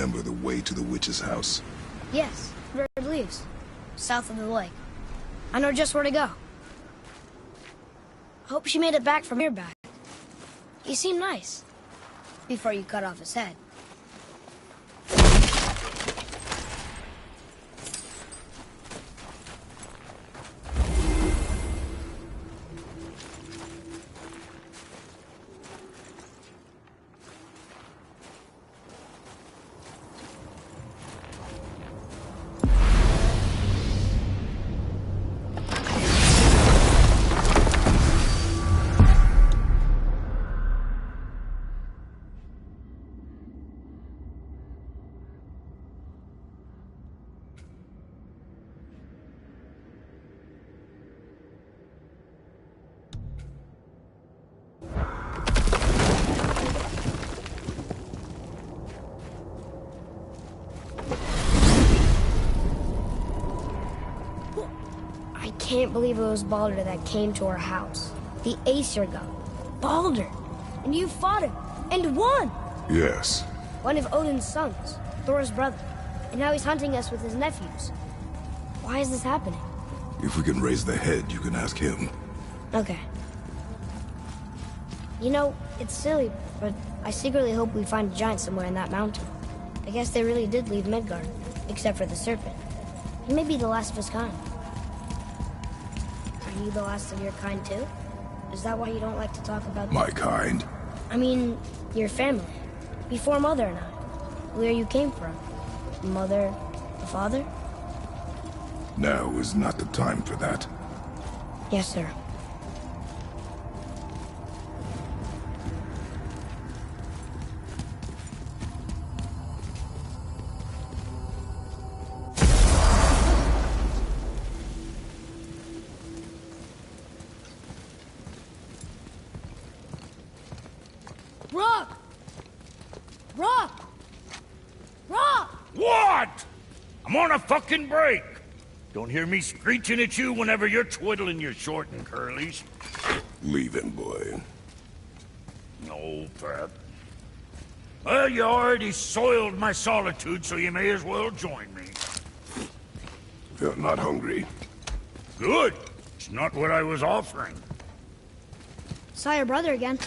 remember the way to the witch's house? Yes, where it leaves. South of the lake. I know just where to go. Hope she made it back from here back. You seem nice. Before you cut off his head. I can't believe it was Baldur that came to our house. The Aesir god. Baldur! And you fought him, and won! Yes. One of Odin's sons, Thor's brother. And now he's hunting us with his nephews. Why is this happening? If we can raise the head, you can ask him. Okay. You know, it's silly, but I secretly hope we find a giant somewhere in that mountain. I guess they really did leave Midgard, except for the serpent. He may be the last of his kind. Are you the last of your kind, too? Is that why you don't like to talk about... My kind? I mean, your family. Before Mother and I. Where you came from. Mother, the father? Now is not the time for that. Yes, sir. Rock! Rock! Rock! What? I'm on a fucking break. Don't hear me screeching at you whenever you're twiddling your short and curlies. Leave him, boy. No, Pat. Well, you already soiled my solitude, so you may as well join me. You're not hungry. Good. It's not what I was offering. Saw your brother again.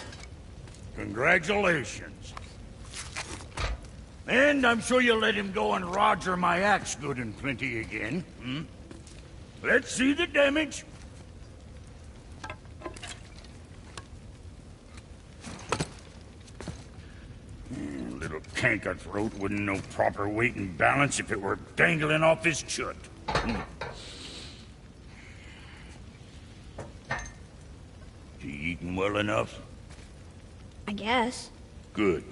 Congratulations. And I'm sure you'll let him go and roger my axe good and plenty again. Hmm? Let's see the damage. Little canker throat wouldn't know proper weight and balance if it were dangling off his chut. You eating well enough? I guess. Good.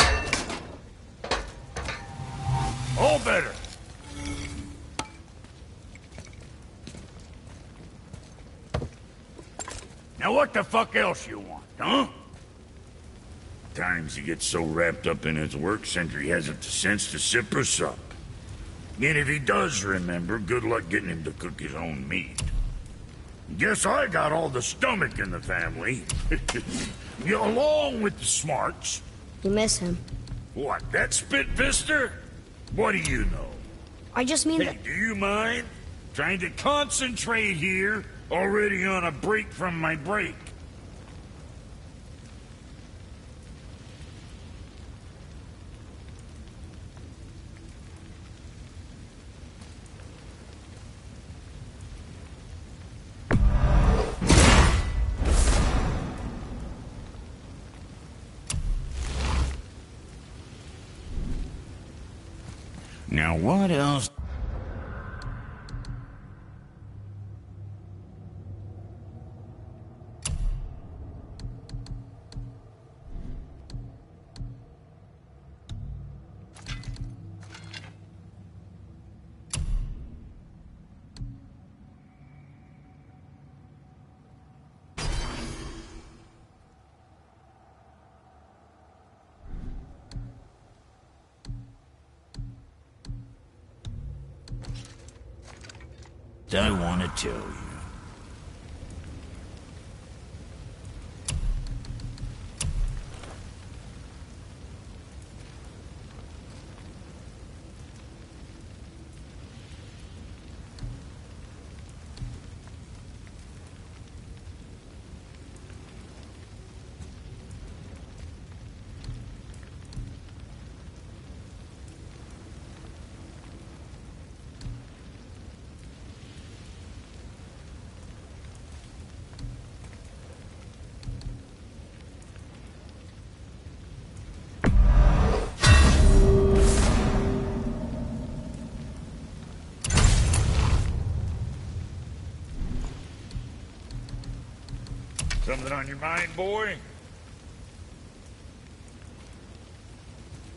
All better. Now what the fuck else you want, huh? Times he gets so wrapped up in his work, Sentry hasn't the sense to sip or sup. And if he does remember, good luck getting him to cook his own meat. Guess I got all the stomach in the family. Along with the smarts. You miss him. What, that spit-fister? What do you know? I just mean Hey, that... do you mind? Trying to concentrate here, already on a break from my break. Now what else? I want to tell you. Something on your mind, boy?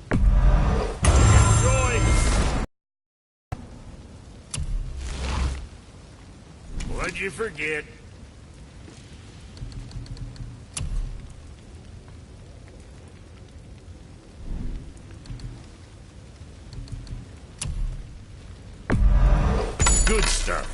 Enjoy! What'd you forget? Good stuff.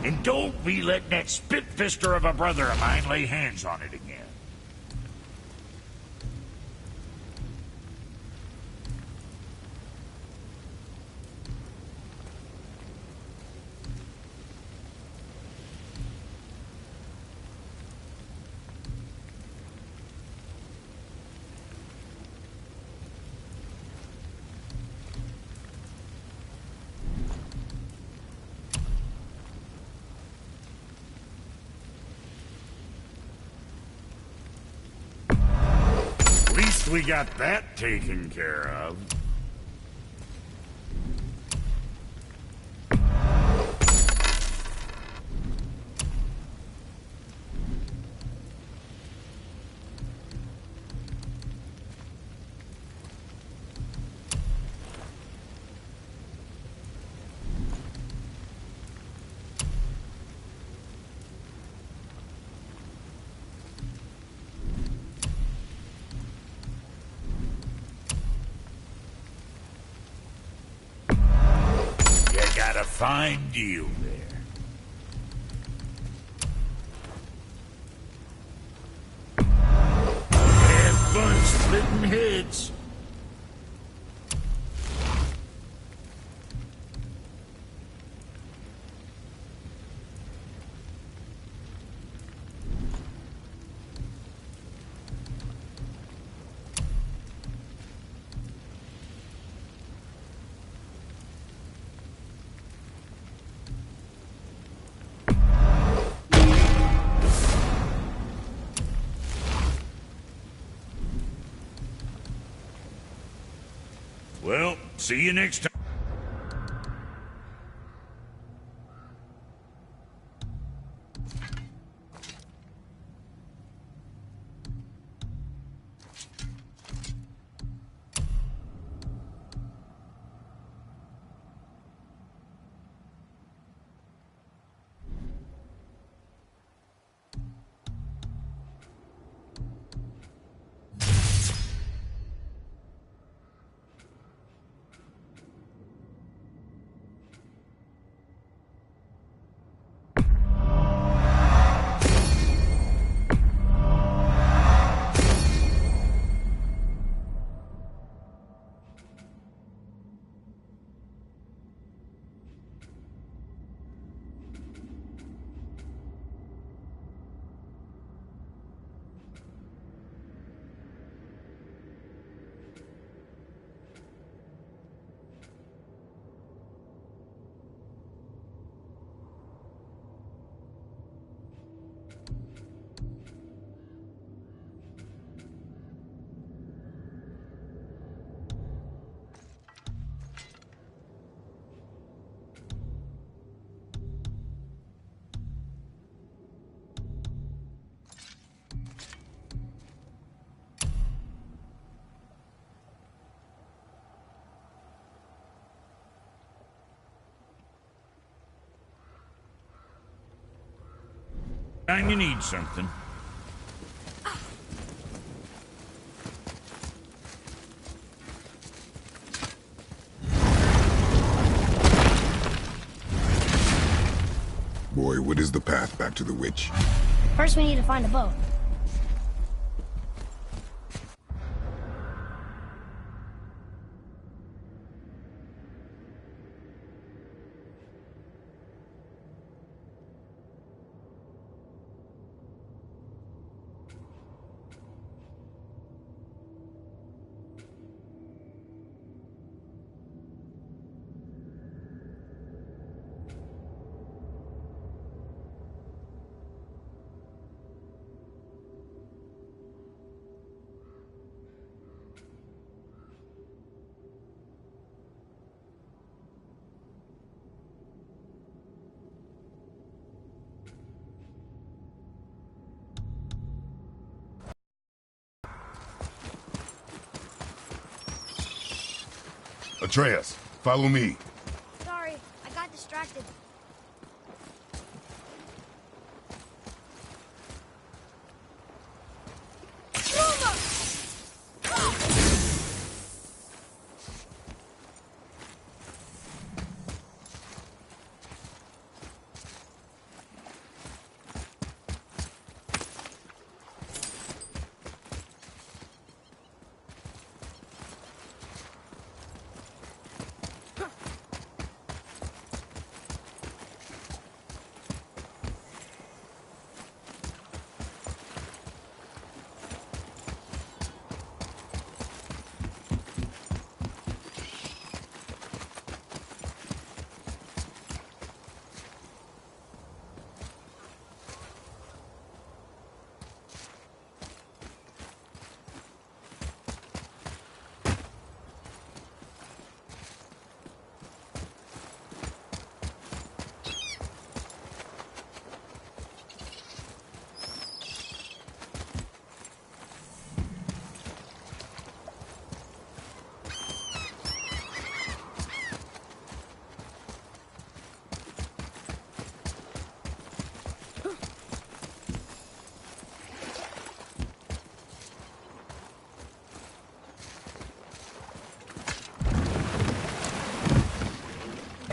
And don't be letting that spit-fister of a brother of mine lay hands on it again. At least we got that taken care of. Got a fine deal there. Have fun splitting heads. Well, see you next time. Time you need something. Boy, what is the path back to the witch? First, we need to find a boat. Atreus, follow me. Sorry, I got distracted.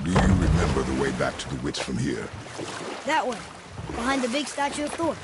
Do you remember the way back to the witch from here? That way, behind the big statue of Thor.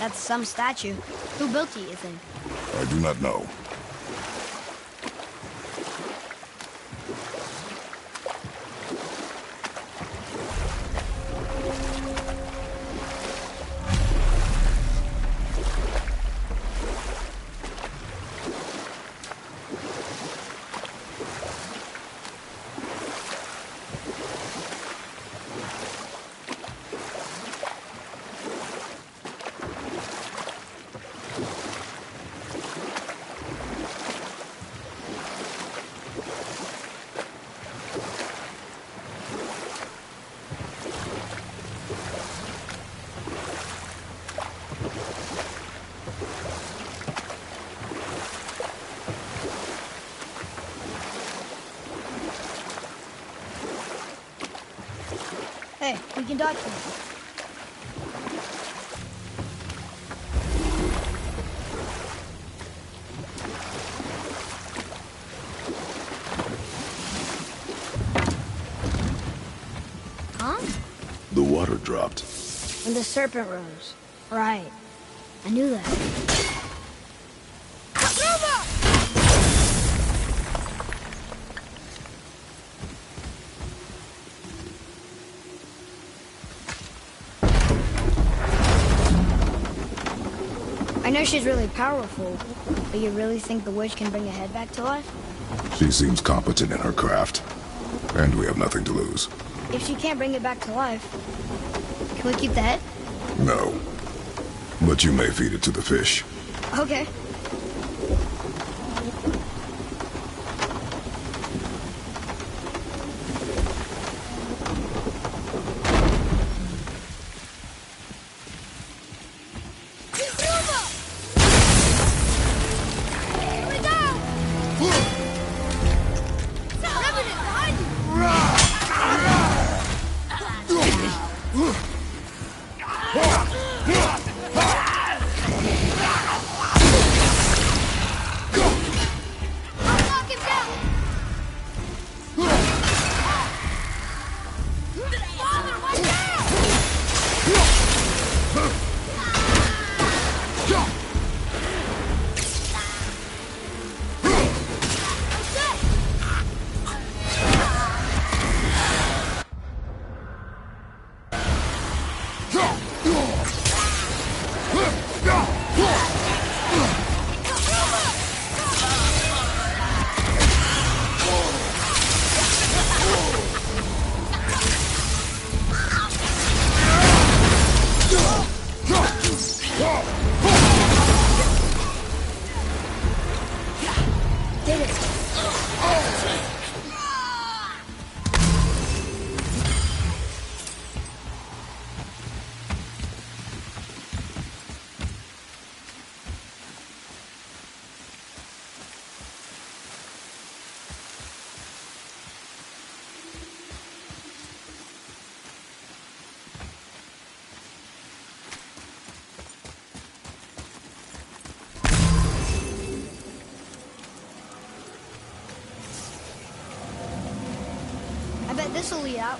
That's some statue. Who built it, you think? I do not know. Hey, we can dodge him. Huh? The water dropped. When the serpent rose. Right. I knew that. I know she's really powerful, but you really think the witch can bring a head back to life? She seems competent in her craft, and we have nothing to lose. If she can't bring it back to life, can we keep the head? No. But you may feed it to the fish. Okay. I bet this'll lead out.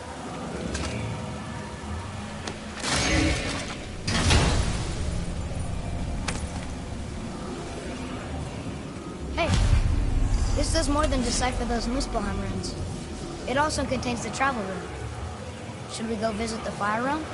Hey, this does more than decipher those Muspelheim runes. It also contains the travel rune. Should we go visit the fire realm?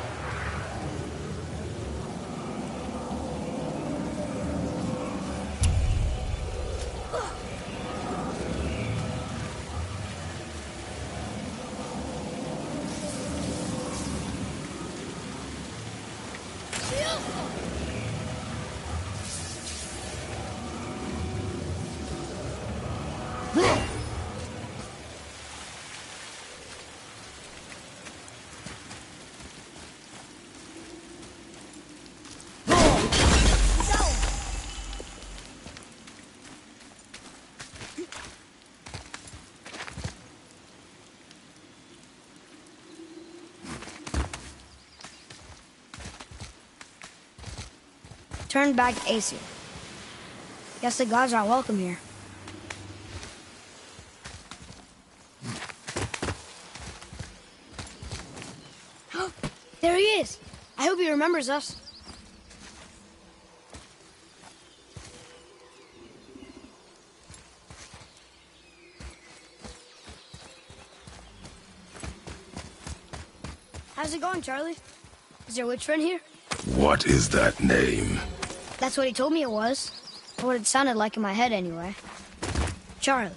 Turn back Aesir. Guess the gods aren't welcome here. There he is! I hope he remembers us. How's it going, Charlie? Is your witch friend here? What is that name? That's what he told me it was. What it sounded like in my head, anyway. Charlie.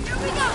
Here we go!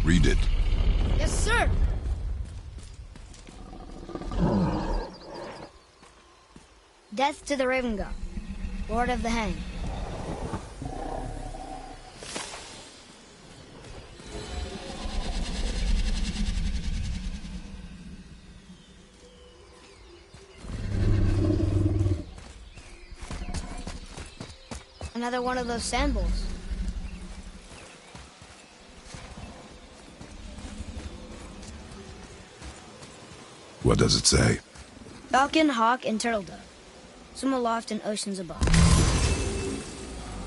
Read it. Yes, sir. Death to the Raven God, Lord of the Hang. Another one of those sand bowls. What does it say? Falcon, hawk, and turtle dove. Swim aloft in oceans above.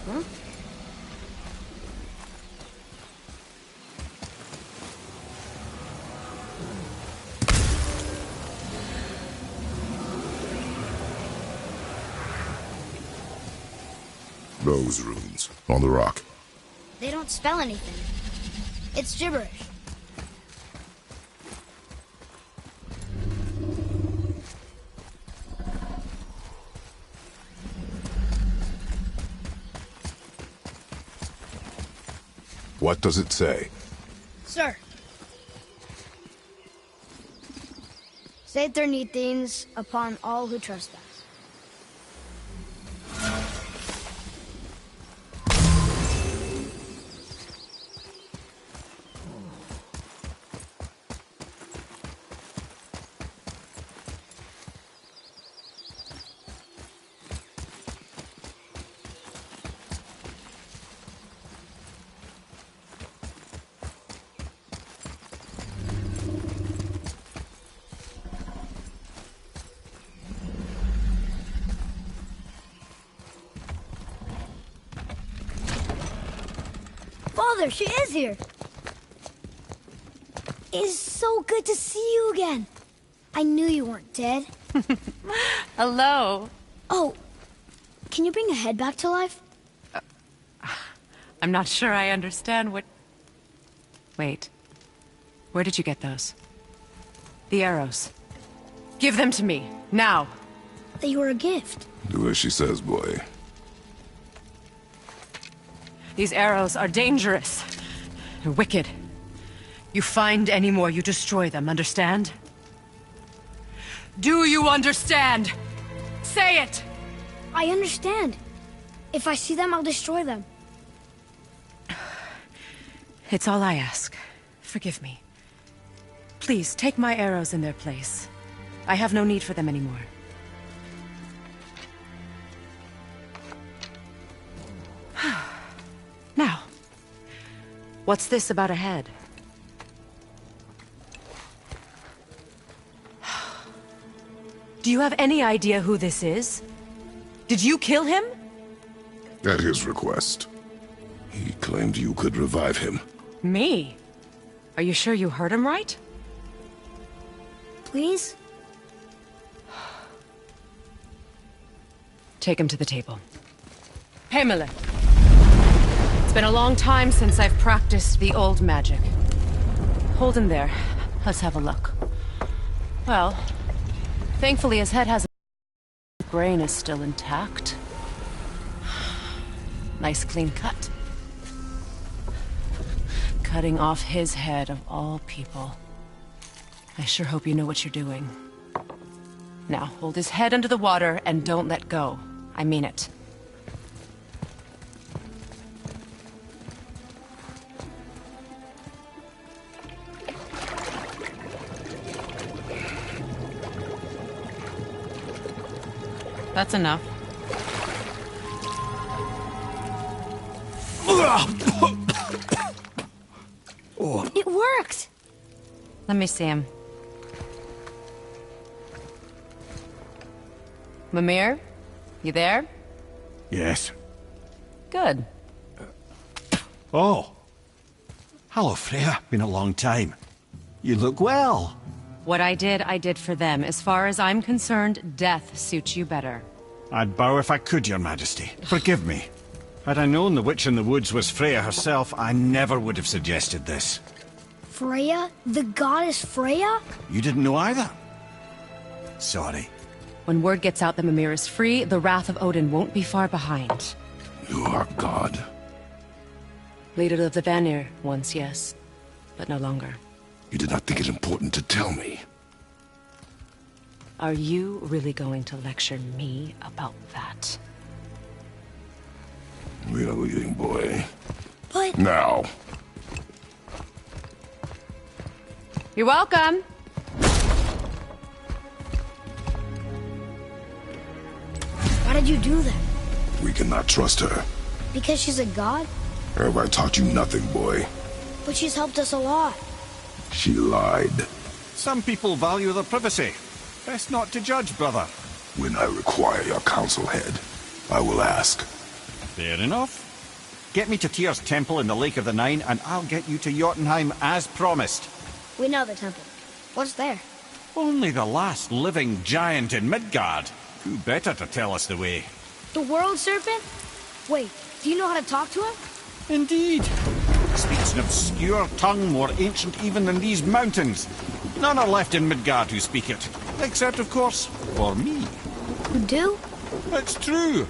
Huh? Those runes on the rock. They don't spell anything. It's gibberish. What does it say? Sir. Save their neat things upon all who trespass. Father, she is here. It's so good to see you again. I knew you weren't dead. Hello. Oh, can you bring a head back to life? I'm not sure I understand what... Wait. Where did you get those? The arrows. Give them to me, now. They were a gift. Do as she says, boy. These arrows are dangerous. They're wicked. You find any more, you destroy them, understand? Do you understand? Say it! I understand. If I see them, I'll destroy them. It's all I ask. Forgive me. Please, take my arrows in their place. I have no need for them anymore. Now, what's this about a head? Do you have any idea who this is? Did you kill him? At his request. He claimed you could revive him. Me? Are you sure you heard him right? Please? Take him to the table. Pamela. It's been a long time since I've practiced the old magic. Hold him there. Let's have a look. Well, Thankfully, his head hasn't. His brain is still intact. Nice clean cut. Cutting off his head of all people. I sure hope you know what you're doing. Now, hold his head under the water and don't let go. I mean it. That's enough. It worked! Let me see him. Mimir? You there? Yes. Good. Oh. Hello, Freya. Been a long time. You look well. What I did for them. As far as I'm concerned, death suits you better. I'd bow if I could, Your Majesty. Forgive me. Had I known the witch in the woods was Freya herself, I never would have suggested this. Freya? The goddess Freya? You didn't know either? Sorry. When word gets out that Mimir is free, the wrath of Odin won't be far behind. You are God. Leader of the Vanir, once, yes. But no longer. You did not think it important to tell me. Are you really going to lecture me about that? We are leaving, boy. But... Now. You're welcome! Why did you do that? We cannot trust her. Because she's a god? Have I taught you nothing, boy? But she's helped us a lot. She lied. Some people value their privacy. Best not to judge, brother. When I require your council head, I will ask. Fair enough. Get me to Tyr's temple in the Lake of the Nine, and I'll get you to Jotunheim as promised. We know the temple. What's there? Only the last living giant in Midgard. Who better to tell us the way? The world serpent? Wait, do you know how to talk to him? Indeed. Speaks an obscure tongue more ancient even than these mountains. None are left in Midgard who speak it. Except, of course, for me. You do? It's true.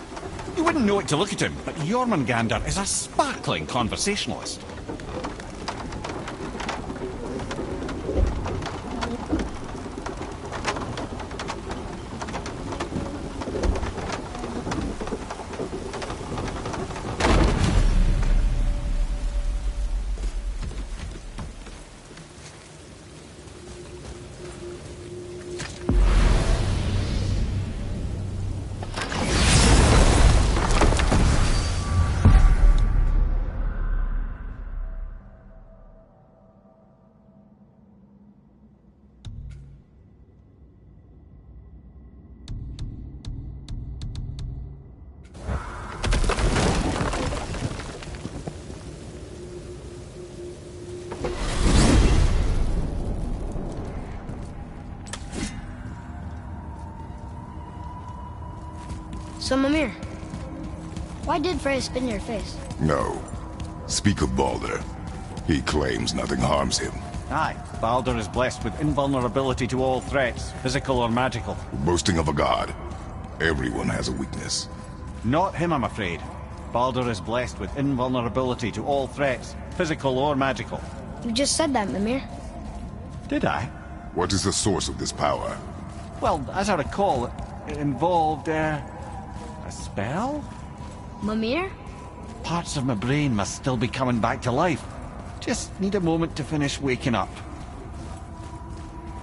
You wouldn't know it to look at him, but Jormungandr is a sparkling conversationalist. So, Mimir, why did Freya spit in your face? No. Speak of Baldur. He claims nothing harms him. Aye, Baldur is blessed with invulnerability to all threats, physical or magical. Boasting of a god. Everyone has a weakness. Not him, I'm afraid. Baldur is blessed with invulnerability to all threats, physical or magical. You just said that, Mimir. Did I? What is the source of this power? Well, as I recall, it involved, a spell? Mimir? Parts of my brain must still be coming back to life. Just need a moment to finish waking up.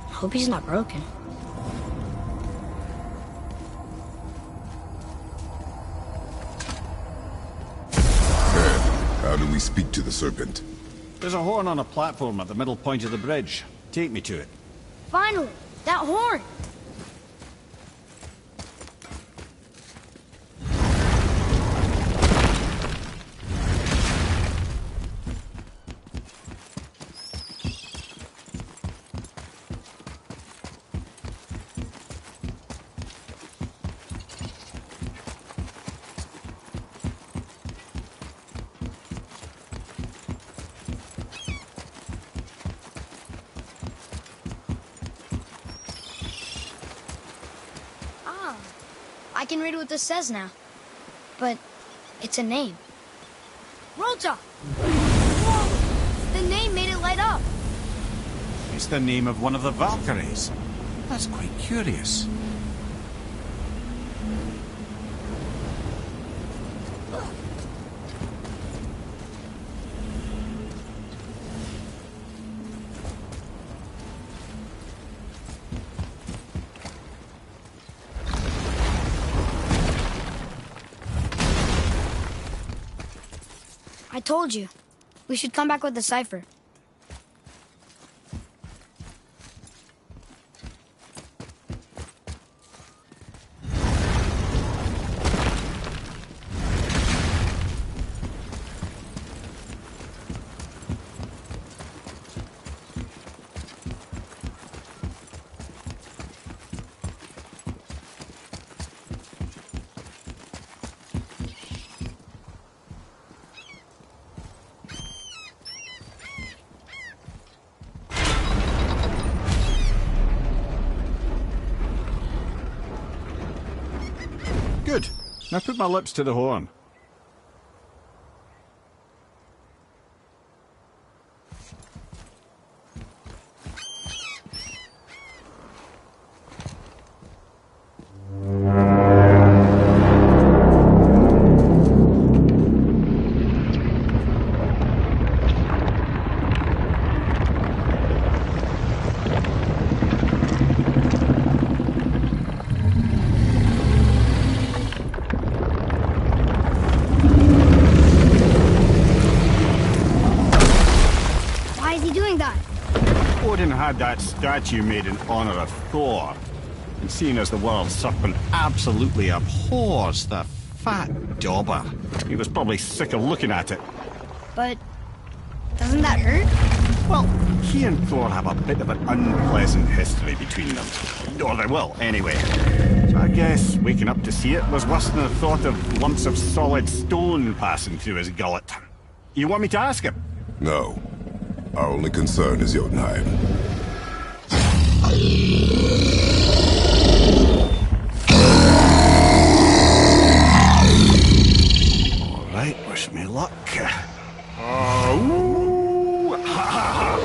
Hope he's not broken. How do we speak to the serpent? There's a horn on a platform at the middle point of the bridge. Take me to it. Finally! That horn! I can read what this says now. But it's a name. Rota! Whoa! The name made it light up. It's the name of one of the Valkyries. That's quite curious. I told you. We should come back with the cipher. Good. Now put my lips to the horn. Had that statue made in honor of Thor. And seeing as the world serpent absolutely abhors the fat dauber, he was probably sick of looking at it. But doesn't that hurt? Well, he and Thor have a bit of an unpleasant history between them. Or they will, anyway. So I guess waking up to see it was worse than the thought of lumps of solid stone passing through his gullet. You want me to ask him? No. Our only concern is Jotunheim. All right, wish me luck. Ooh, ha, ha, ha.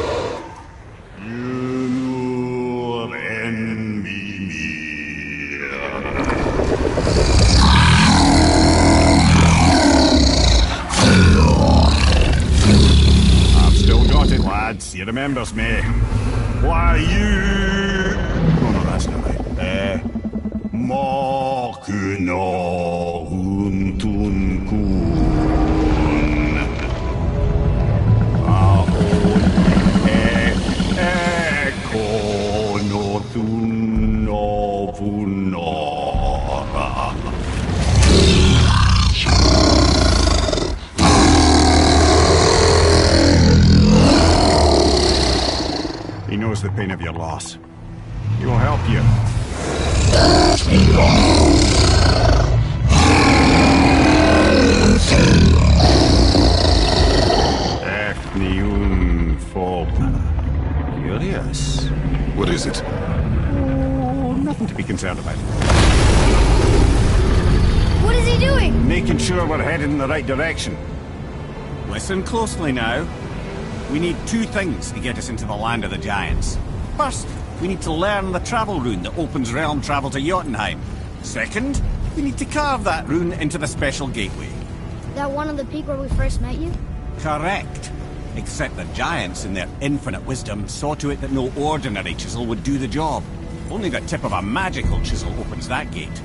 You envy me. I've still got it, lads. He remembers me. Why, you... Oh, no, that's not right. Makuna huntun kun. Ahon ekonotun novunora. He knows the pain of your loss. He will help you. Ethnium Faulkner. Curious. What is it? Oh, nothing to be concerned about. What is he doing? Making sure we're headed in the right direction. Listen closely now. We need two things to get us into the land of the giants. First, we need to learn the travel rune that opens realm travel to Jotunheim. Second, we need to carve that rune into the special gateway. That one on the peak where we first met you? Correct. Except the giants, in their infinite wisdom, saw to it that no ordinary chisel would do the job. Only the tip of a magical chisel opens that gate.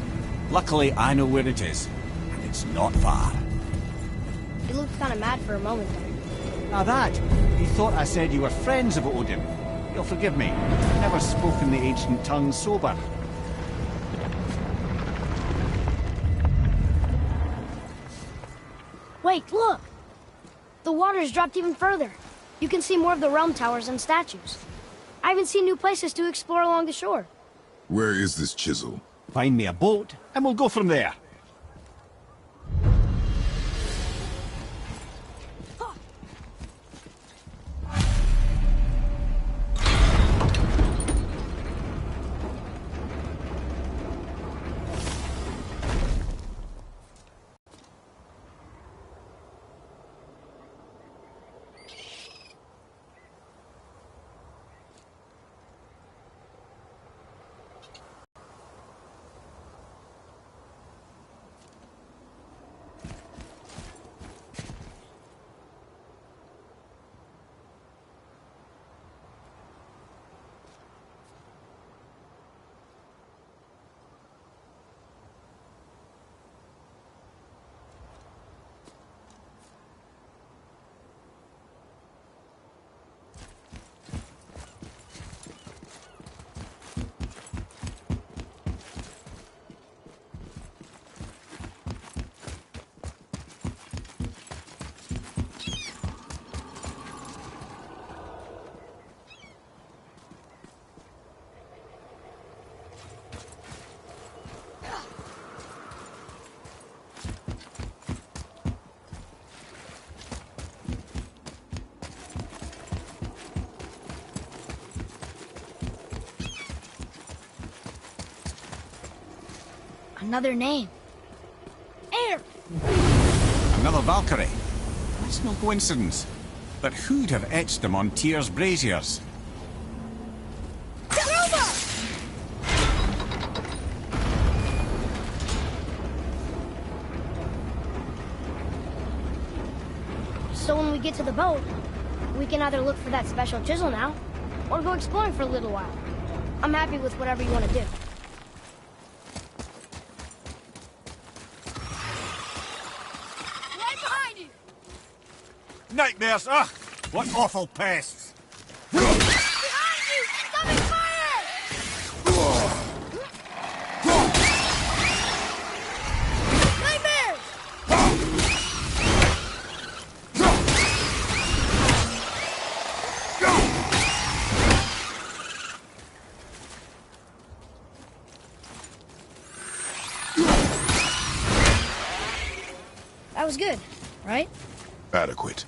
Luckily, I know where it is, and it's not far. You looked kind of mad for a moment there. Now that, he thought I said you were friends of Odin. You'll forgive me. I've never spoken the ancient tongue sober. Wait, look! The water's dropped even further. You can see more of the realm towers and statues. I even see new places to explore along the shore. Where is this chisel? Find me a boat, and we'll go from there. Another name. Air! Another Valkyrie. That's no coincidence. But who'd have etched them on Tyr's braziers? So when we get to the boat, we can either look for that special chisel now, or go exploring for a little while. I'm happy with whatever you want to do. Right behind you! Nightmares! Ugh! What awful pests! Behind you! Incoming fire! Nightmares! That was good, right? Adequate.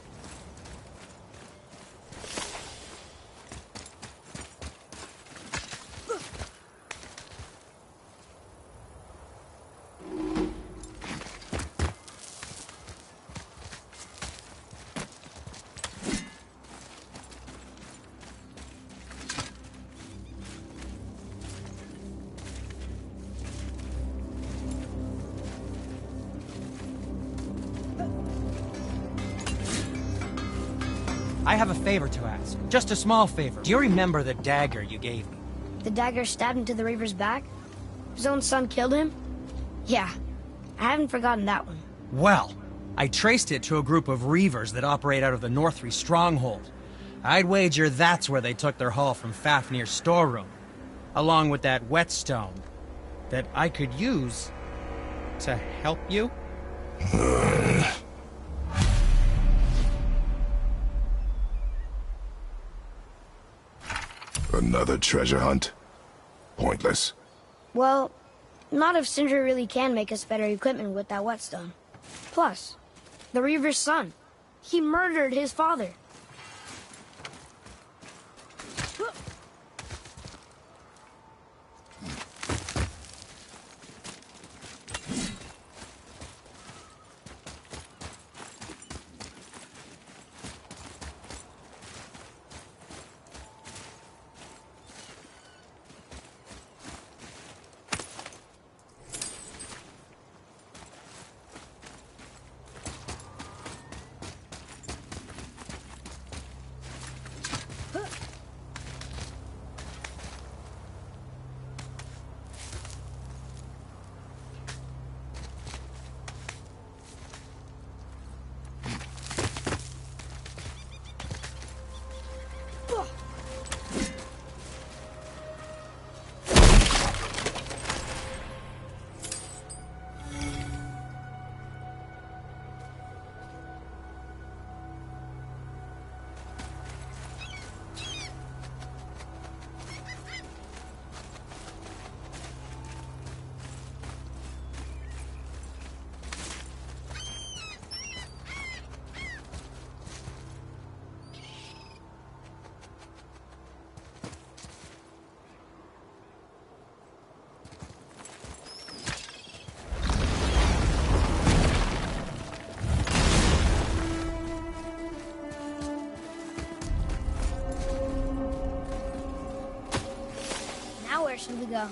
I have a favor to ask. Just a small favor. Do you remember the dagger you gave me? The dagger stabbed into the Reaver's back? His own son killed him? Yeah, I haven't forgotten that one. Well, I traced it to a group of Reavers that operate out of the Northree stronghold. I'd wager that's where they took their haul from Fafnir's storeroom, along with that whetstone that I could use to help you. Another treasure hunt? Pointless. Well, not if Sindri really can make us better equipment with that whetstone. Plus, the Reaver's son. He murdered his father. Where should we go?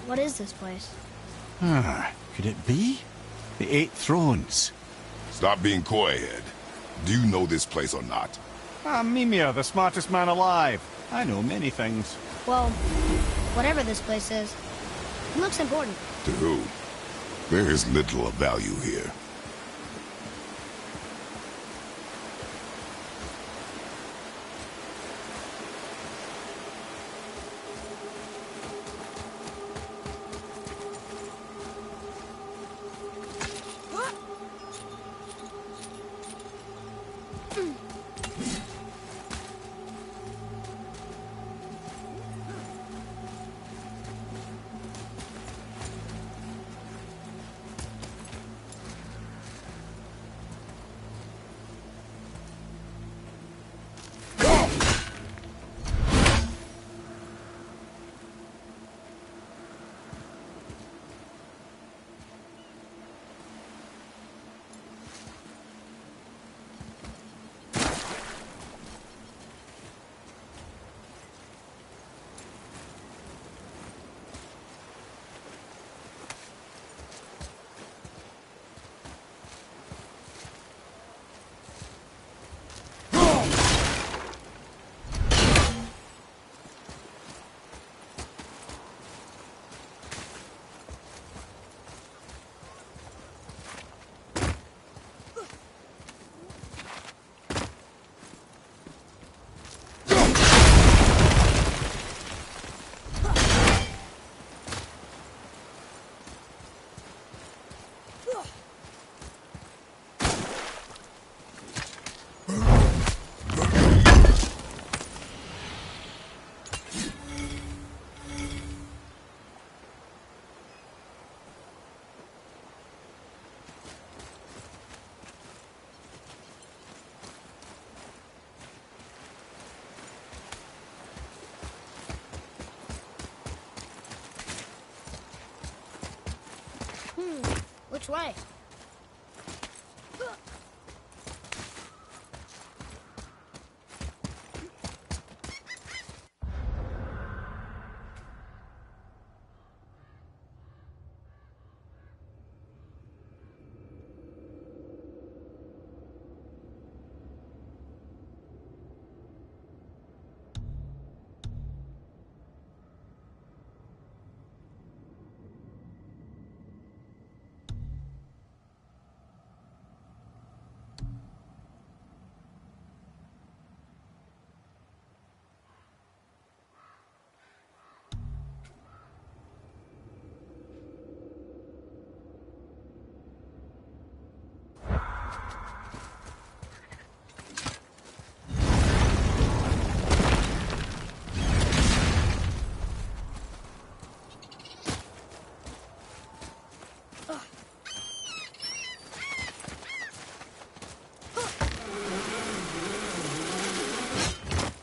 What is this place? Could it be? The Eight Thrones. Stop being coy-head. Do you know this place or not? I'm Mimir, the smartest man alive. I know many things. Well, whatever this place is, it looks important. To who? There is little of value here. Which way?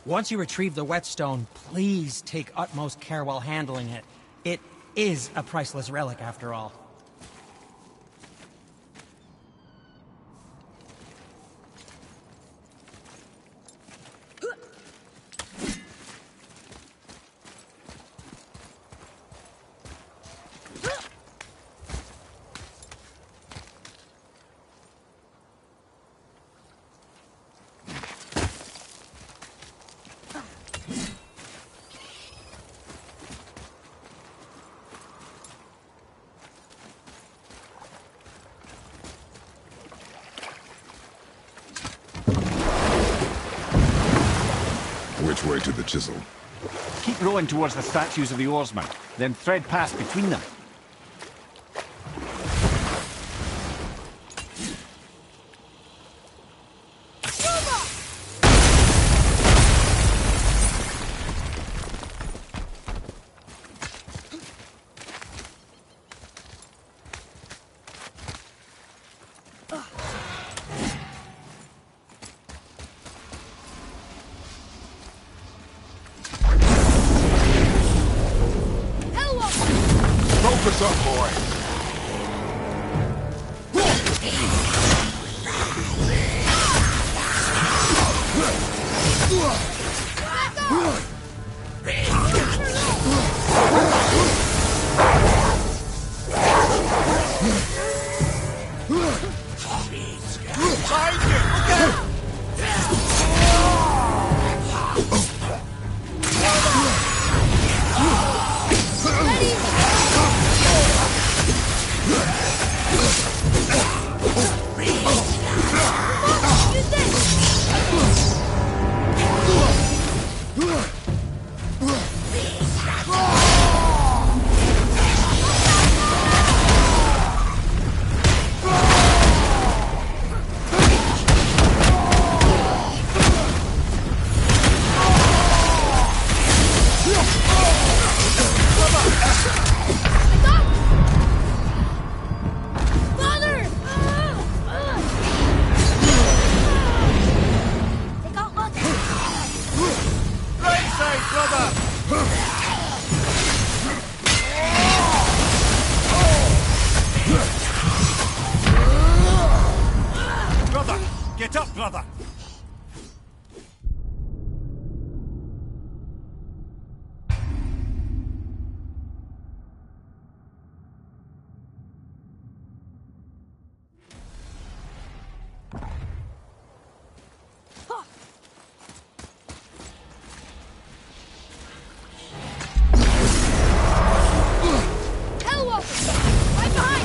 Once you retrieve the whetstone, please take utmost care while handling it. It is a priceless relic, after all. Which way to the chisel? Keep rowing towards the statues of the oarsmen, then thread past between them. Focus up, boy! Get up, brother! Right behind!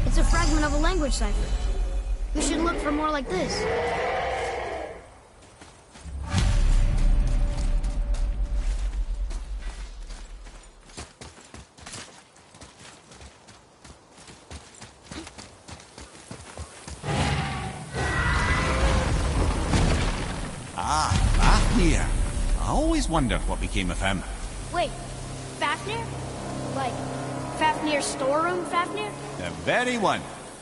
It's a fragment of a language cipher. We should look for more like this. Ah, Fafnir. I always wondered what became of him. Wait, Fafnir? Like, Fafnir's storeroom Fafnir? The very one.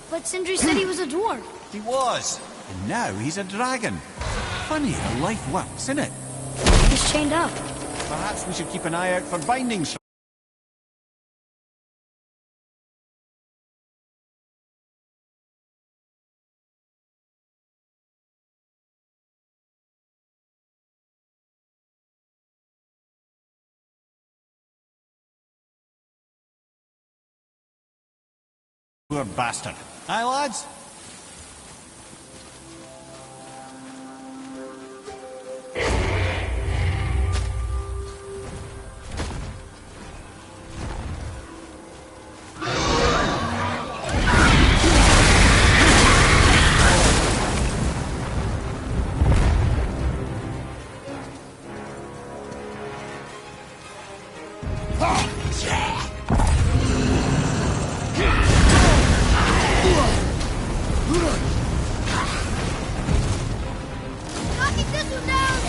But Sindri said he was a dwarf. He was. And now he's a dragon. Funny how life works, isn't it? He's chained up. Perhaps we should keep an eye out for bindings. Poor bastard. Aye, lads? Knocking this one down!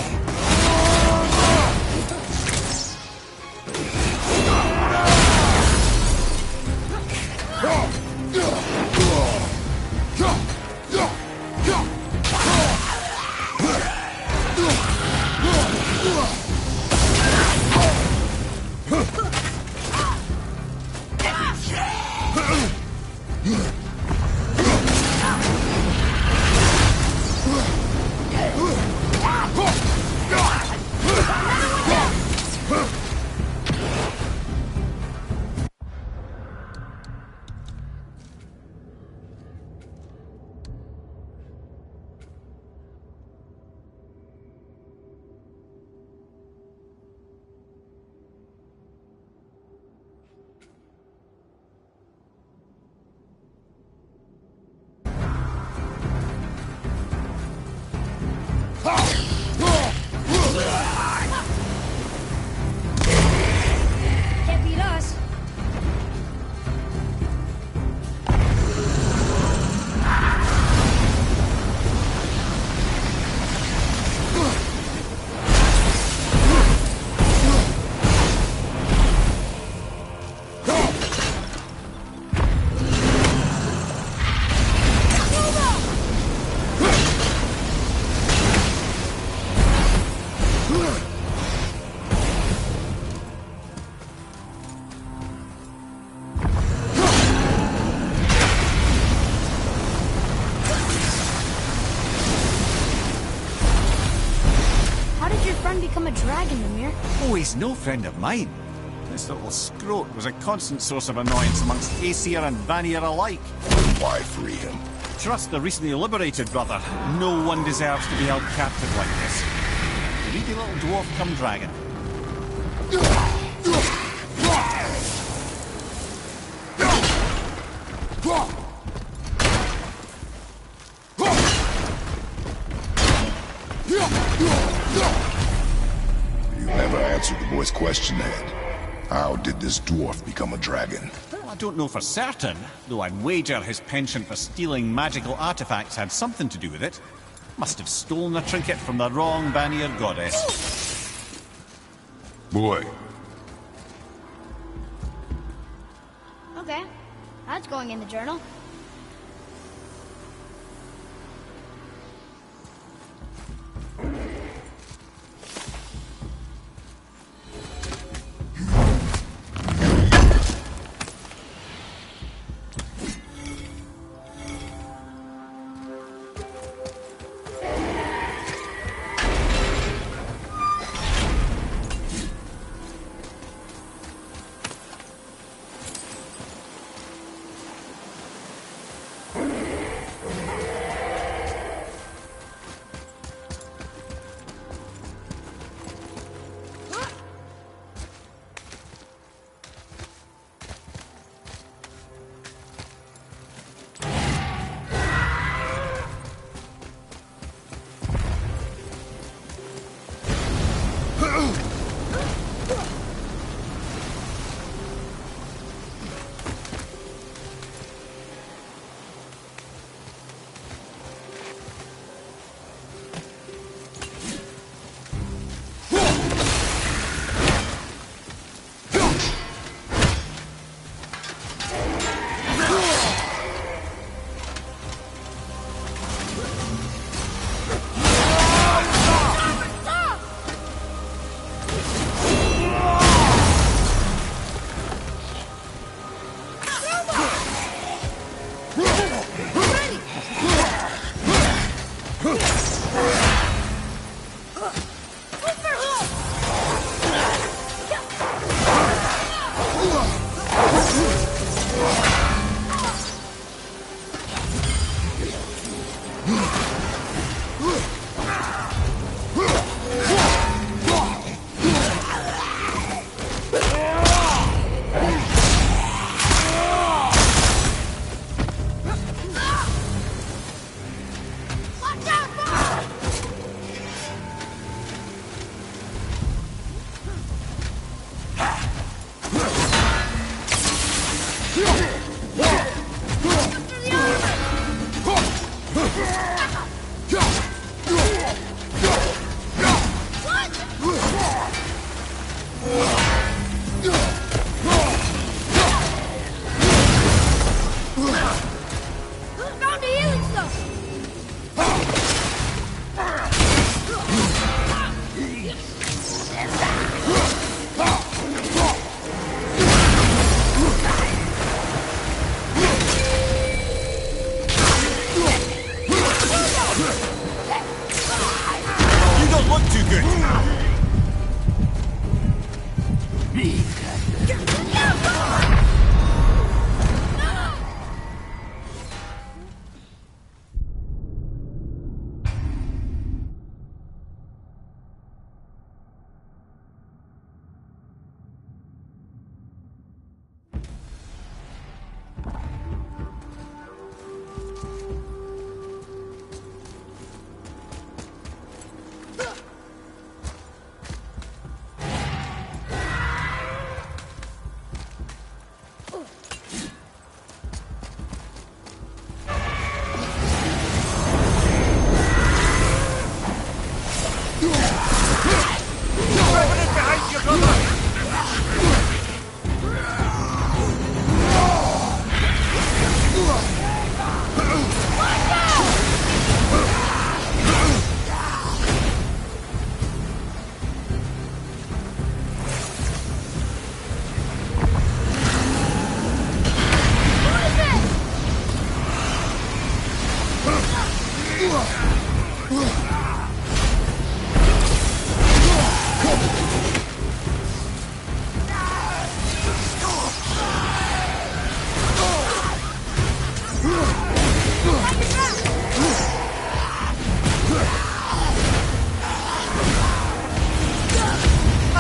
Can't beat us. How did your friend become a dragon, Ymir? Oh, he's no friend of mine. This little scrote was a constant source of annoyance amongst Aesir and Vanir alike. Why free him? Trust the recently liberated brother. No one deserves to be held captive like this. Greedy little dwarf come dragon. You never answered the boy's question, Ed. How did this dwarf become a dragon? Well, I don't know for certain, though I'd wager his penchant for stealing magical artifacts had something to do with it. Must have stolen a trinket from the wrong Vanir goddess. Boy, Okay, that's going in the journal.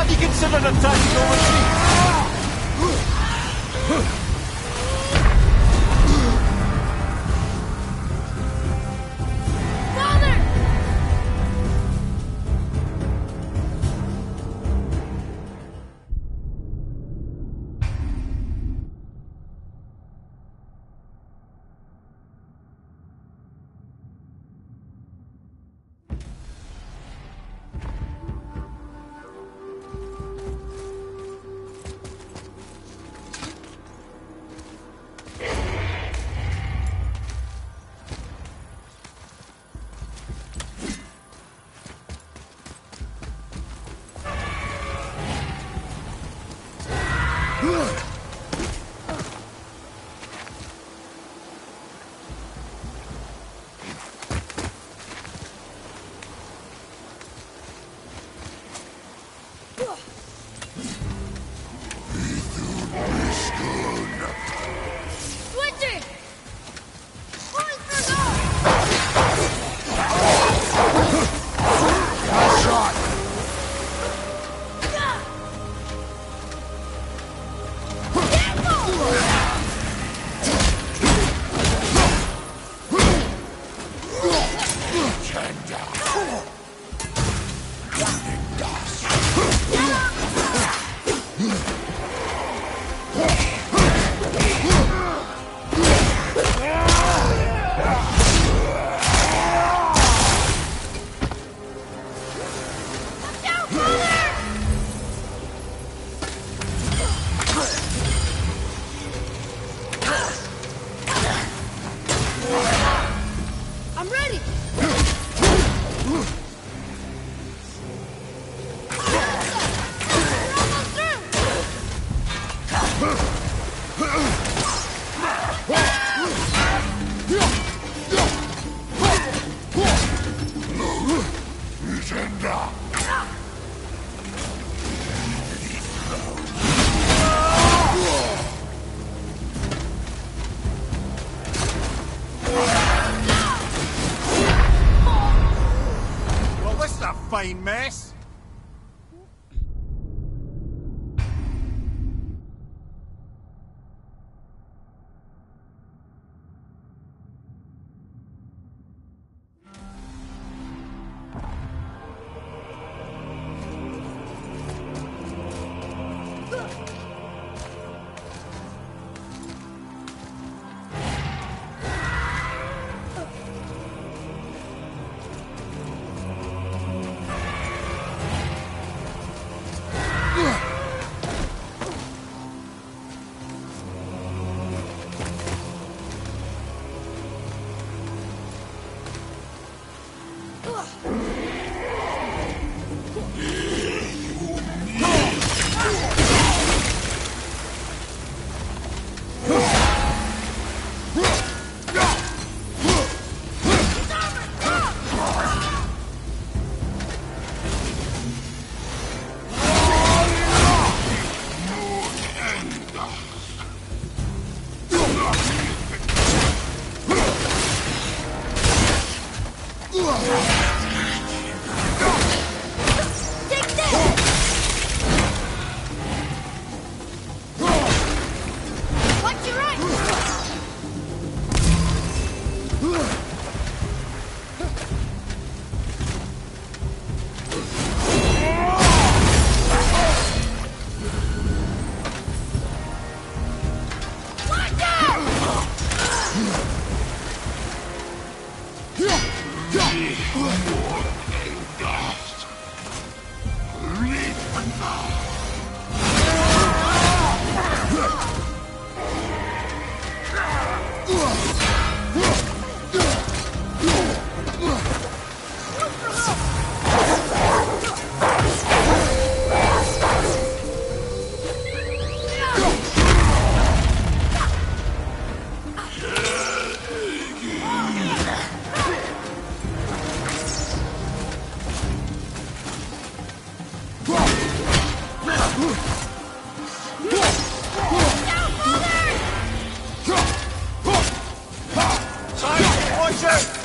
Have you considered attacking overseas? Watch out!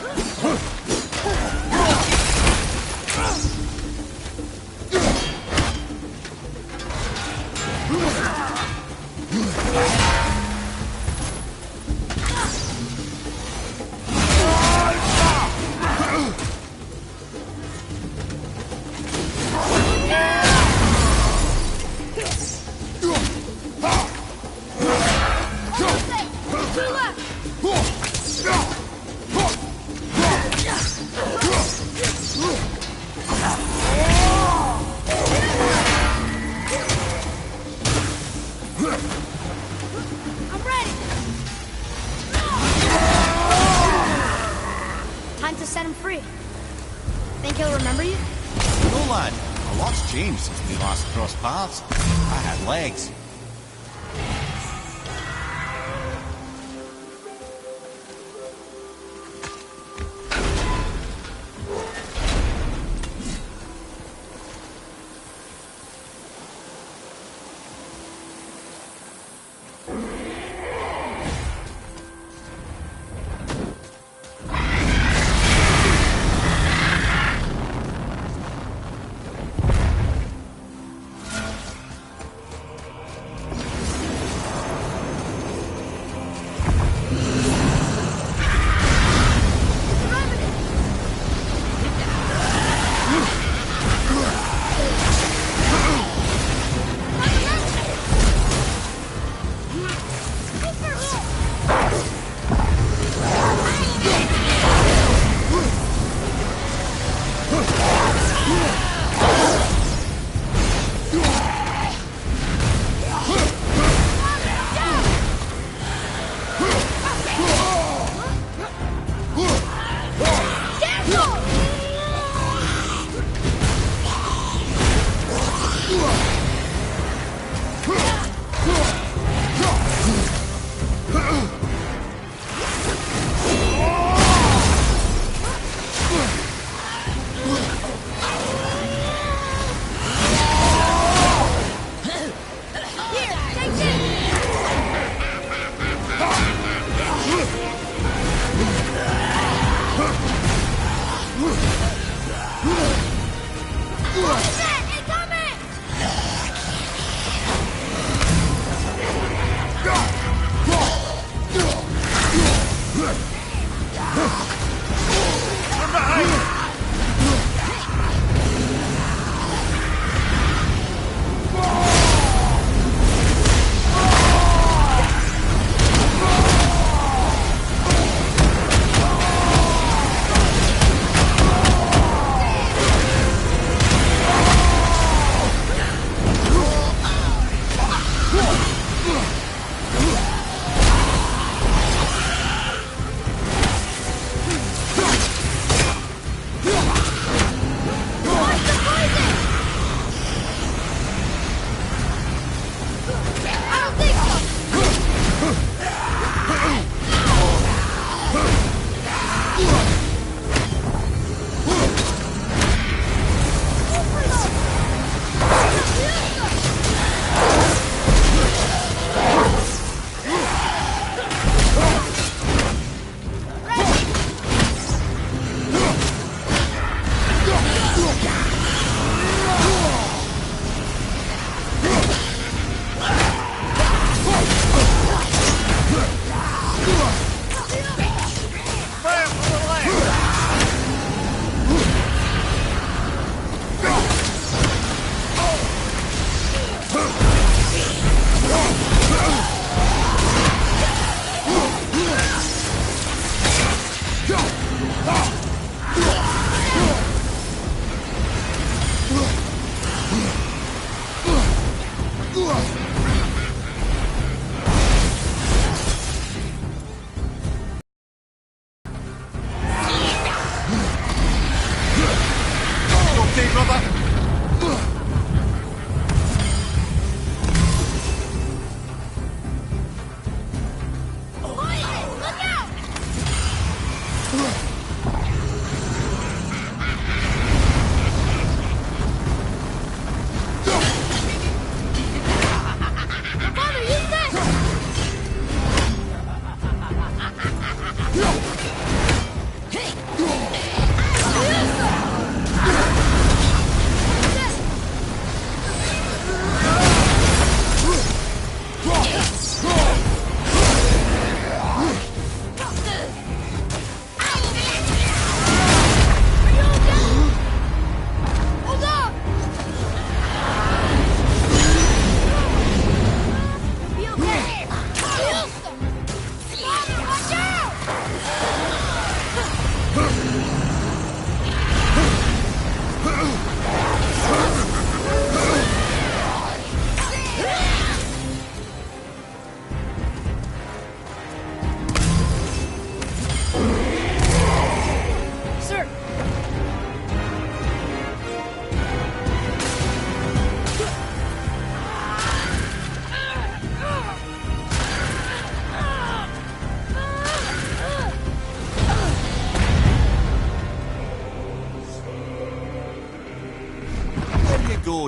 I'm ready! Time to set him free. Think he'll remember you? No, lad. A lot's changed since we last crossed paths. I had legs.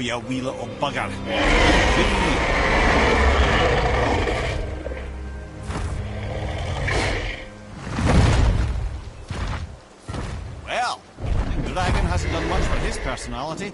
you wee little bugger. Well, the dragon hasn't done much for his personality.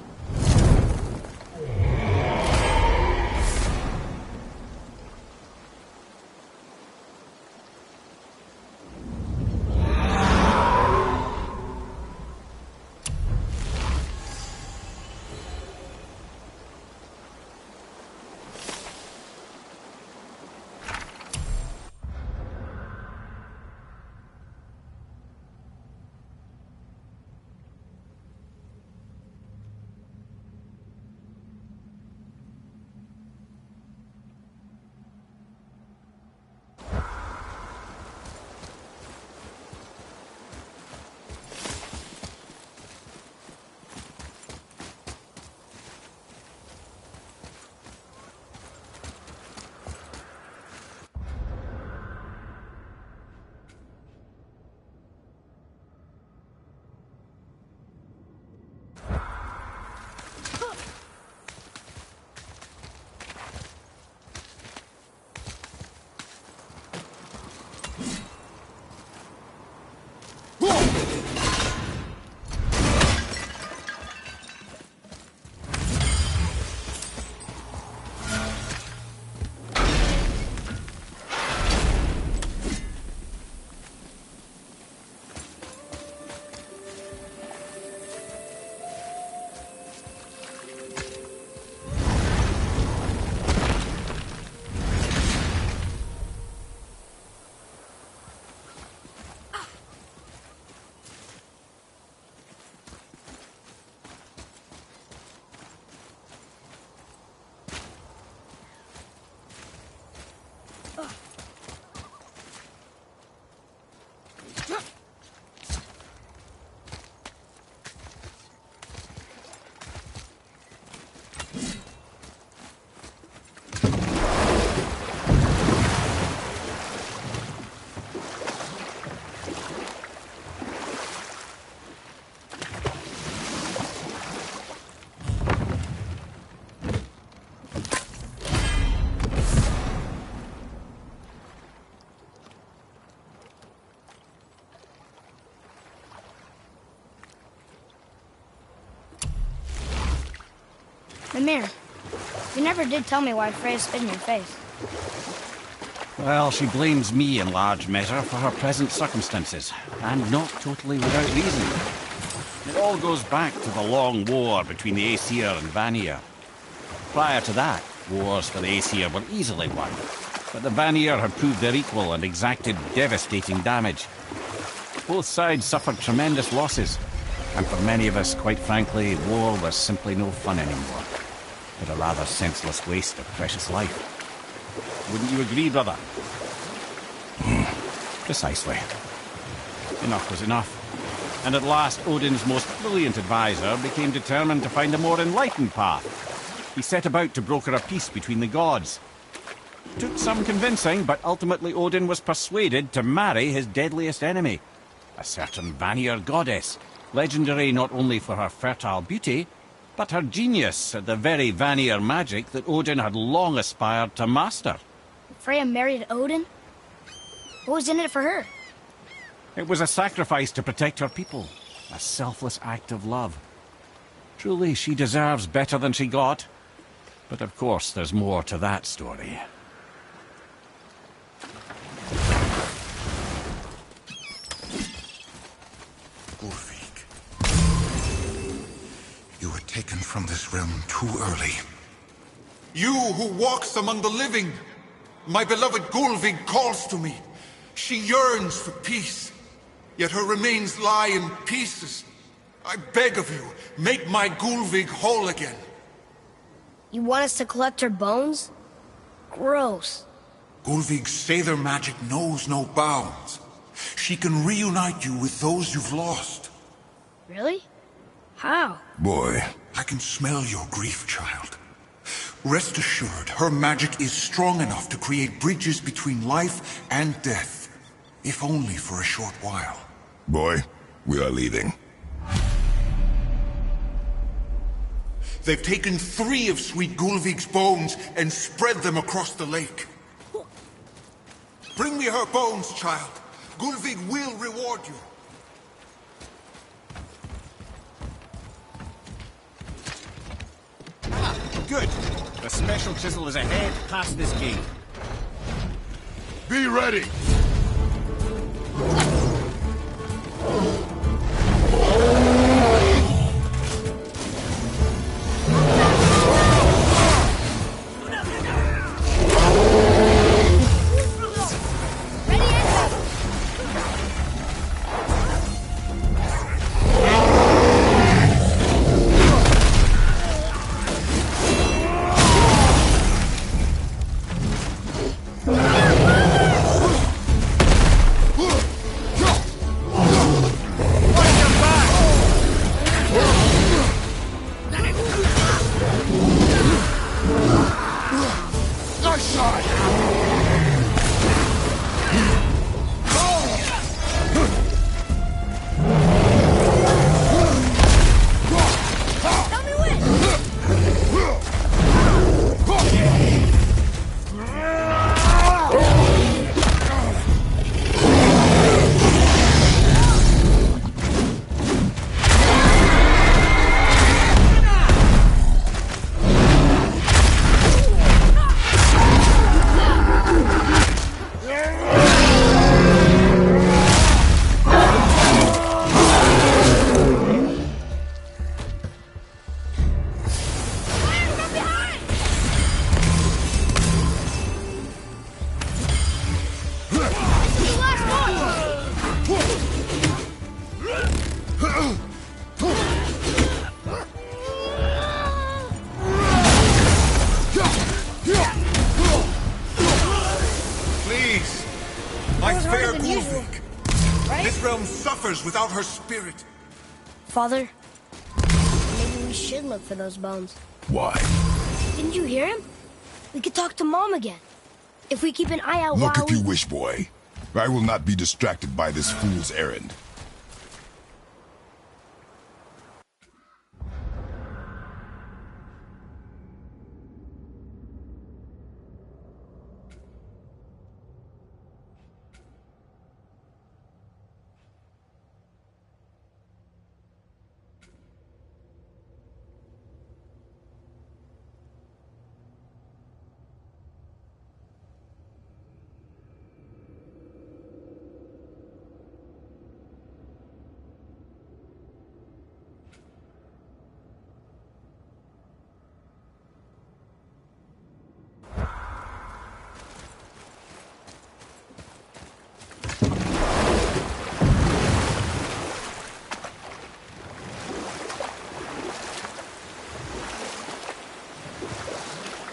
Mimir, you never did tell me why Freya spit in your face. Well, she blames me in large measure for her present circumstances, and not totally without reason. It all goes back to the long war between the Aesir and Vanir. Prior to that, wars for the Aesir were easily won, but the Vanir had proved their equal and exacted devastating damage. Both sides suffered tremendous losses, and for many of us, quite frankly, war was simply no fun anymore, but a rather senseless waste of precious life. Wouldn't you agree, brother? Precisely. Enough was enough. And at last, Odin's most brilliant advisor became determined to find a more enlightened path. He set about to broker a peace between the gods. It took some convincing, but ultimately Odin was persuaded to marry his deadliest enemy, a certain Vanir goddess, legendary not only for her fertile beauty, but her genius at the very Vanir magic that Odin had long aspired to master. Freya married Odin? What was in it for her? It was a sacrifice to protect her people, a selfless act of love. Truly, she deserves better than she got. But of course, there's more to that story. Ulfik, you were taken from this realm too early. You who walks among the living! My beloved Gulvig calls to me. She yearns for peace, yet her remains lie in pieces. I beg of you, make my Gulvig whole again. You want us to collect her bones? Gross. Gulvig's Sather magic knows no bounds. She can reunite you with those you've lost. Really? How? Boy. I can smell your grief, child. Rest assured, her magic is strong enough to create bridges between life and death, if only for a short while. Boy, we are leaving. They've taken 3 of Sweet Gulvig's bones and spread them across the lake. Bring me her bones, child. Gulvig will reward you. Ah, good. The special chisel is ahead past this gate. Be ready! Without her spirit. Father, maybe we should look for those bones. Why? Didn't you hear him? We could talk to Mom again. If we keep an eye out Look while if you wish, boy. I will not be distracted by this fool's errand.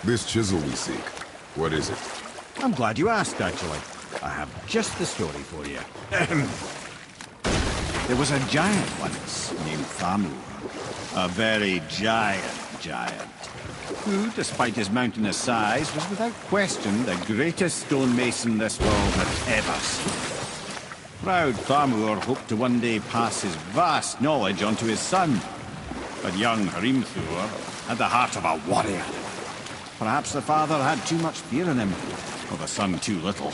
This chisel we seek, what is it? I'm glad you asked, actually. I have just the story for you. There was a giant once named Thamur. A very giant, who, despite his mountainous size, was without question the greatest stonemason this world had ever seen. Proud Thamur hoped to one day pass his vast knowledge on to his son. But young Hrimthur had the heart of a warrior. Perhaps the father had too much fear in him, or the son too little.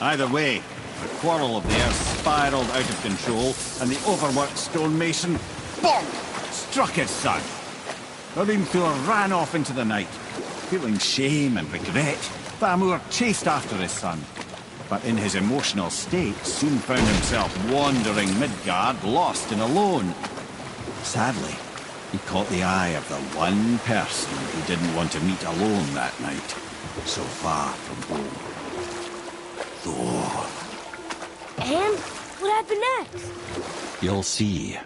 Either way, the quarrel of theirs spiraled out of control, and the overworked stonemason, bonk, struck his son. Hrimthur ran off into the night. Feeling shame and regret, Thamur chased after his son. But in his emotional state, soon found himself wandering Midgard, lost and alone. Sadly, he caught the eye of the one person he didn't want to meet alone that night, so far from home. Thor. And what happened next? You'll see.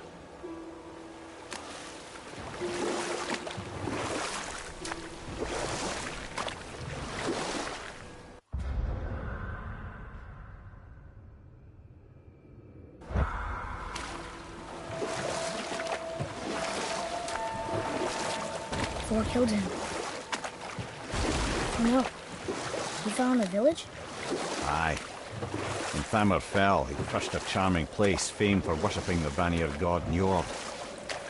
Thor killed him. Oh no. He fell in the village? Aye. When Thamur fell, he crushed a charming place famed for worshipping the Vanir god Njord.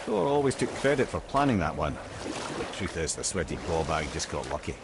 Thor always took credit for planning that one. The truth is, the sweaty clawbag just got lucky.